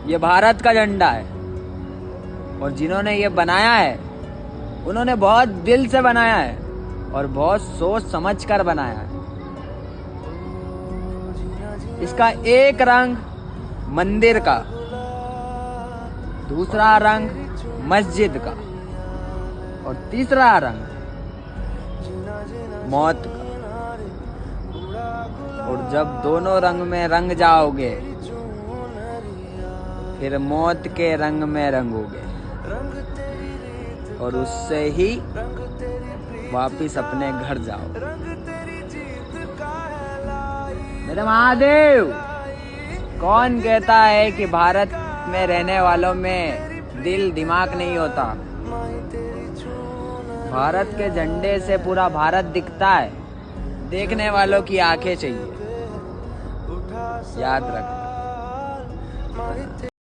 ये भारत का झंडा है और जिन्होंने ये बनाया है उन्होंने बहुत दिल से बनाया है और बहुत सोच समझ कर बनाया है। इसका एक रंग मंदिर का, दूसरा रंग मस्जिद का और तीसरा रंग मौत का। और जब दोनों रंग में रंग जाओगे फिर मौत के रंग में रंगोगे और उससे ही वापिस अपने घर जाओ। मेरे महादेव, कौन कहता है कि भारत में रहने वालों में दिल दिमाग नहीं होता? भारत के झंडे से पूरा भारत दिखता है, देखने वालों की आंखें चाहिए। याद रखना।